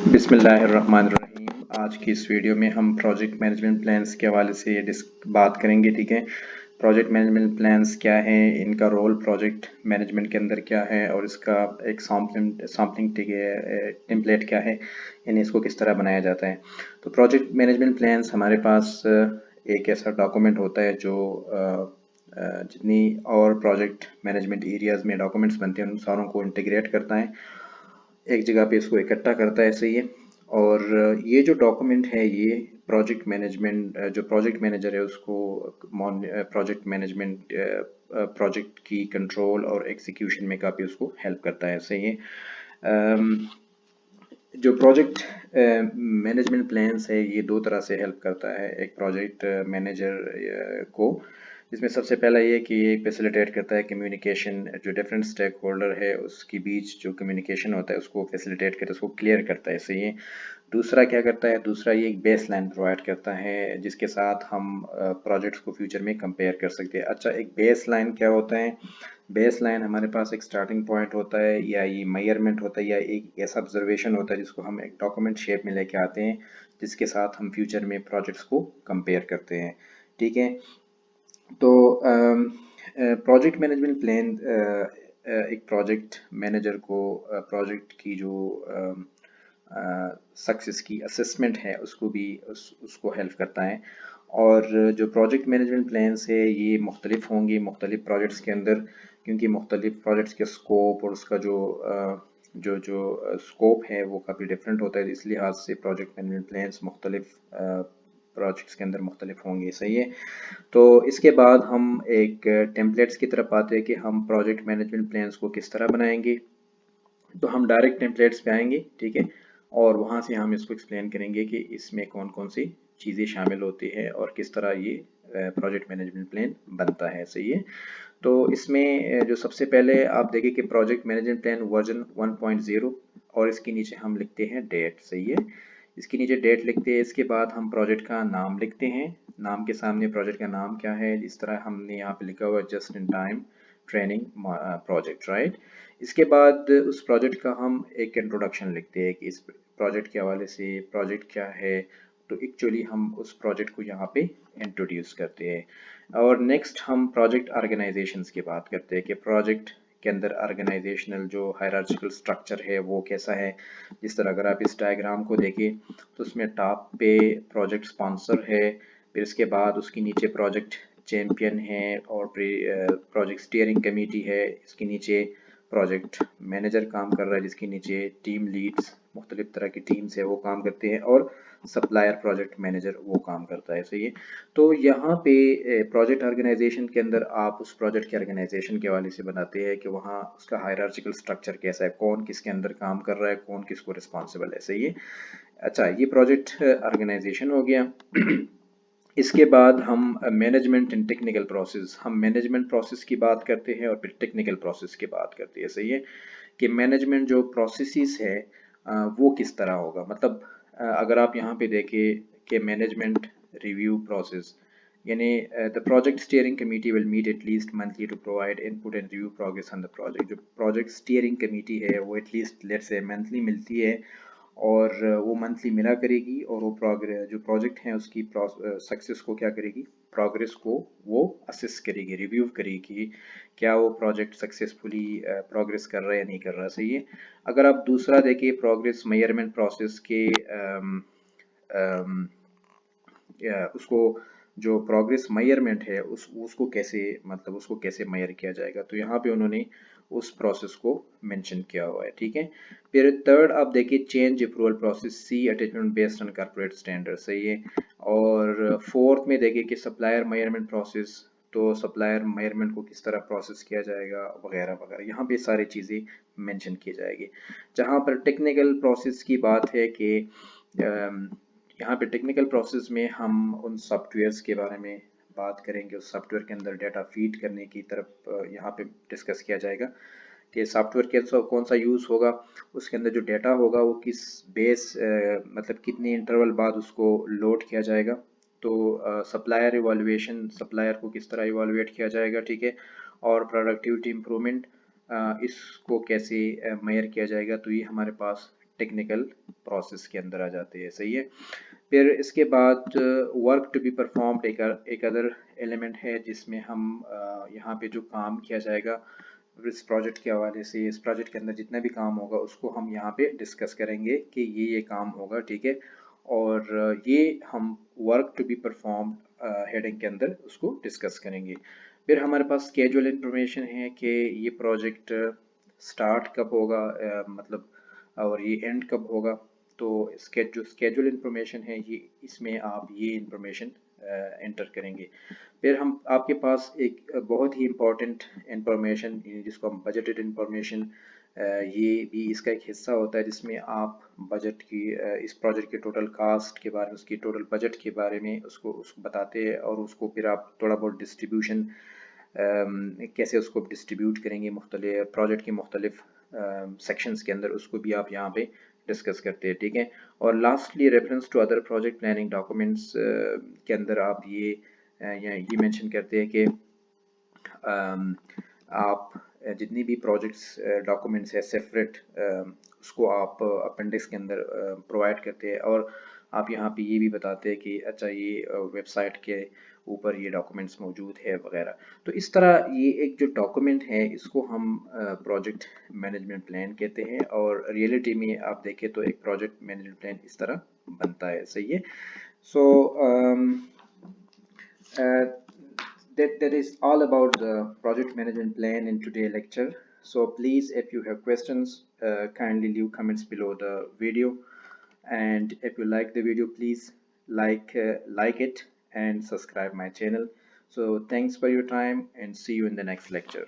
बिस्मिल्लाहिर्रहमानिर्रहीम। आज की इस वीडियो में हम प्रोजेक्ट मैनेजमेंट प्लान्स के हवाले से बात करेंगे। ठीक है, प्रोजेक्ट मैनेजमेंट प्लान्स क्या है, इनका रोल प्रोजेक्ट मैनेजमेंट के अंदर क्या है और इसका एक सैम्पलिंग टेम्पलेट क्या है, यानी इसको किस तरह बनाया जाता है। तो प्रोजेक्ट मैनेजमेंट प्लान्स हमारे पास एक ऐसा डॉक्यूमेंट होता है जो जितनी और प्रोजेक्ट मैनेजमेंट एरियाज़ में डॉक्यूमेंट्स बनते हैं उन सारों को इंटीग्रेट करता है, एक जगह पे इसको इकट्ठा करता है। सही है। और ये जो डॉक्यूमेंट है ये प्रोजेक्ट मैनेजमेंट जो प्रोजेक्ट मैनेजर है उसको प्रोजेक्ट मैनेजमेंट प्रोजेक्ट की कंट्रोल और एग्जीक्यूशन में काफ़ी उसको हेल्प करता है। सही है। अम, जो प्रोजेक्ट मैनेजमेंट प्लान्स है ये दो तरह से हेल्प करता है एक प्रोजेक्ट मैनेजर को, जिसमें सबसे पहला ये कि ये फैसिलिटेट करता है कम्युनिकेशन, जो डिफरेंट स्टेक होल्डर है उसके बीच जो कम्युनिकेशन होता है उसको फैसिलिटेट करता है, उसको क्लियर करता है। सही है। दूसरा क्या करता है, दूसरा ये एक बेस लाइन प्रोवाइड करता है जिसके साथ हम प्रोजेक्ट्स को फ्यूचर में कंपेयर कर सकते हैं। अच्छा, एक बेस लाइन क्या होता है? बेस लाइन हमारे पास एक स्टार्टिंग पॉइंट होता है या ये मेजरमेंट होता है या एक ऐसा ऑब्जर्वेशन होता है जिसको हम एक डॉक्यूमेंट शेप में लेके आते हैं, जिसके साथ हम फ्यूचर में प्रोजेक्ट्स को कंपेयर करते हैं। ठीक है। तो प्रोजेक्ट मैनेजमेंट प्लान एक प्रोजेक्ट मैनेजर को प्रोजेक्ट की जो सक्सेस की असेसमेंट है उसको भी उसको हेल्प करता है। और जो प्रोजेक्ट मैनेजमेंट प्लान्स है ये मुख्तलिफ होंगे मुख्तलिफ प्रोजेक्ट्स के अंदर, क्योंकि मुख्तलिफ प्रोजेक्ट्स के स्कोप और उसका जो स्कोप है वो काफ़ी डिफरेंट होता है, इस लिहाज से प्रोजेक्ट मैनेजमेंट प्लान्स मुख्तलिफ प्रोजेक्ट्स के अंदर मुख्तलिफ होंगे। सही है। तो इसके बाद हम एक टेम्पलेट्स की तरफ आते हैं कि हम प्रोजेक्ट मैनेजमेंट प्लान्स को किस तरह बनाएंगे। तो हम डायरेक्ट टेम्पलेट्स पे आएंगे। ठीक है। और वहाँ से हम इसको एक्सप्लेन करेंगे कि इसमें कौन कौन सी चीज़ें शामिल होती है और किस तरह ये प्रोजेक्ट मैनेजमेंट प्लान बनता है। सही है। तो इसमें जो सबसे पहले आप देखें कि प्रोजेक्ट मैनेजमेंट प्लान वर्जन 1.0 और इसके नीचे हम लिखते हैं डेट। सही है। इसके नीचे डेट लिखते हैं, इसके बाद हम प्रोजेक्ट का नाम लिखते हैं, नाम के सामने प्रोजेक्ट का नाम क्या है, इस तरह हमने यहाँ पे लिखा हुआ just in time training project, right. इसके बाद उस प्रोजेक्ट का हम एक इंट्रोडक्शन लिखते हैं कि इस प्रोजेक्ट के हवाले से प्रोजेक्ट क्या है। तो एक्चुअली हम उस प्रोजेक्ट को यहाँ पे इंट्रोड्यूस करते हैं। और नेक्स्ट हम प्रोजेक्ट ऑर्गेनाइजेशंस की बात करते हैं कि प्रोजेक्ट के अंदर ऑर्गेनाइजेशनल जो हायरार्चिकल स्ट्रक्चर है वो कैसा है। जिस तरह अगर आप इस डायग्राम को देखें तो उसमें टॉप पे प्रोजेक्ट स्पॉन्सर है, फिर इसके बाद उसके नीचे प्रोजेक्ट चैम्पियन है और प्रोजेक्ट स्टीयरिंग कमेटी है, इसके नीचे प्रोजेक्ट मैनेजर काम कर रहा है, जिसके नीचे टीम लीड्स मुख्तलिफ तरह की टीम्स है वो काम करते हैं और सप्लायर प्रोजेक्ट मैनेजर वो काम करता है। सही है। तो यहाँ पे प्रोजेक्ट ऑर्गेनाइजेशन के अंदर आप उस प्रोजेक्ट के ऑर्गेनाइजेशन के हवाले से बताते हैं कि वहाँ उसका हायरार्चिकल स्ट्रक्चर कैसा है, कौन किसके अंदर काम कर रहा है, कौन किसको रिस्पॉन्सिबल है। सही है। अच्छा, ये प्रोजेक्ट ऑर्गेनाइजेशन हो गया। इसके बाद हम मैनेजमेंट एंड टेक्निकल प्रोसेस, हम मैनेजमेंट प्रोसेस की बात करते हैं और फिर टेक्निकल प्रोसेस की बात करते हैं। सही है। कि मैनेजमेंट जो प्रोसेसेस है वो किस तरह होगा। मतलब अगर आप यहाँ पे देखें कि मैनेजमेंट रिव्यू प्रोसेस, यानी the project steering committee will meet at least monthly to provide input and review progress on the project. जो प्रोजेक्ट स्टीयरिंग कमेटी है वो एटलीस्ट लेट्स से मंथली मिलती है और वो मंथली मिला करेगी और वो प्रोग्रेस जो प्रोजेक्ट है उसकी सक्सेस को क्या करेगी, प्रोग्रेस को वो असेस करेगी, रिव्यू करेगी, क्या वो प्रोजेक्ट सक्सेसफुली प्रोग्रेस कर रहा है या नहीं कर रहा। सही है। अगर आप दूसरा देखिए प्रोग्रेस मेजरमेंट प्रोसेस के उसको जो प्रोग्रेस मेजरमेंट है उसको कैसे, मतलब उसको कैसे मेजर किया जाएगा, तो यहाँ पे उन्होंने उस प्रोसेस को मेंशन किया हुआ है। ठीक है। फिर थर्ड आप देखिए change approval process, see attachment based on corporate standard. सही है। और फोर्थ में देखिए कि सप्लायर मेजरमेंट प्रोसेस, तो सप्लायर मेजरमेंट को किस तरह प्रोसेस किया जाएगा वगैरह वगैरह, यहाँ पे सारी चीज़ें मेंशन की जाएगी। जहाँ पर टेक्निकल प्रोसेस की बात है कि यहाँ पे टेक्निकल प्रोसेस में हम उन सॉफ्टवेयर्स के बारे में बात करेंगे, उस सॉफ्टवेयर के अंदर डाटा फीड करने की तरफ यहाँ पे डिस्कस किया जाएगा कि सॉफ्टवेयर के कौन सा यूज़ होगा, उसके अंदर जो डाटा होगा वो किस बेस मतलब कितने इंटरवल बाद उसको लोड किया जाएगा। तो सप्लायर इवैल्यूएशन, सप्लायर को किस तरह इवैल्यूएट किया जाएगा। ठीक है। और प्रोडक्टिविटी इम्प्रूवमेंट इसको कैसे मेजर किया जाएगा। तो ये हमारे पास टेक्निकल प्रोसेस के अंदर आ जाते हैं। सही है। फिर इसके बाद वर्क टू बी परफॉर्म्ड एक अदर एलिमेंट है जिसमें हम यहाँ पे जो काम किया जाएगा इस प्रोजेक्ट के हवाले से, इस प्रोजेक्ट के अंदर जितना भी काम होगा उसको हम यहाँ पे डिस्कस करेंगे कि ये काम होगा, ठीक है। और ये हम work to be perform heading के अंदर उसको डिस्कस करेंगे। फिर हमारे पास स्केड्यूल इंफॉर्मेशन है कि ये प्रोजेक्ट स्टार्ट कब होगा, मतलब और ये एंड कब होगा। तो जो स्केड्यूल इंफॉर्मेशन है ये इसमें आप ये इंफॉर्मेशन एंटर करेंगे। फिर हम आपके पास एक बहुत ही इम्पोर्टेंट इंफॉर्मेशन जिसको हम बजटेड इंफॉर्मेशन, ये भी इसका एक हिस्सा होता है जिसमें आप बजट की इस प्रोजेक्ट के टोटल कास्ट के बारे में, उसकी टोटल बजट के बारे में उसको बताते हैं और उसको फिर आप थोड़ा बहुत डिस्ट्रीब्यूशन कैसे उसको डिस्ट्रीब्यूट करेंगे मुख्तलिफ प्रोजेक्ट के मुख्तलिफ सेक्शंस के अंदर, उसको भी आप यहाँ पे डिस्कस करते हैं, ठीक है। और lastly reference to other project planning documents के अंदर आप ये मेंशन करते हैं कि आप जितनी भी प्रोजेक्ट्स डॉक्यूमेंट्स है सेपरेट उसको आप अपेंडिक्स के अंदर प्रोवाइड करते हैं। और आप यहाँ पे ये भी बताते हैं कि अच्छा ये वेबसाइट के ऊपर ये डॉक्यूमेंट्स मौजूद है वगैरह। तो इस तरह ये एक जो डॉक्यूमेंट है इसको हम प्रोजेक्ट मैनेजमेंट प्लान कहते हैं, और रियलिटी में आप देखें तो एक प्रोजेक्ट मैनेजमेंट प्लान इस तरह बनता है। सही है। सो that is all about the project management plan in today's lecture. So please, if you have questions, kindly leave comments below the video, and if you like the video, please like it and subscribe my channel. So thanks for your time and see you in the next lecture.